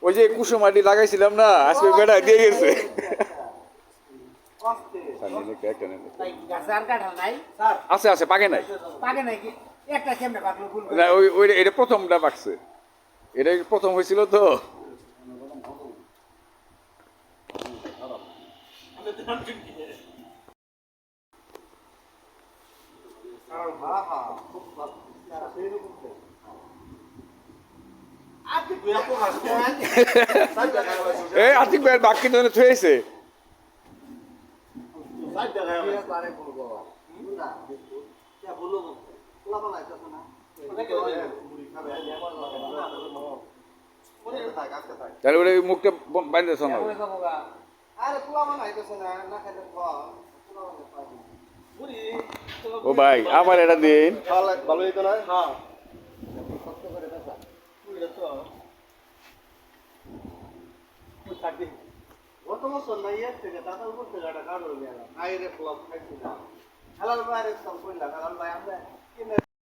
ওই যে কুসুমাটি লাগাইছিলাম না আজকে বেড়া দিয়ে গেছে আছে আছে পাকে নাই না ওই এটা প্রথমটা পাকছে এটা প্রথম হয়েছিল তো এই আতিক ভাইয়ের বাক্য জন্য থুয়েছে তাহলে ওটা মুখটা বাঁধতেছ না ও ভাই আবার এটা দিন ভালো হইতো না হ্যাঁ গত বছর না ইয়ের থেকে দাদার উপর থেকে একটা কার্ড হয়ে গেল আইরে প্লাস খাইছি না হালাল ভাইয়ের সব কইলা হালাল ভাই আমরা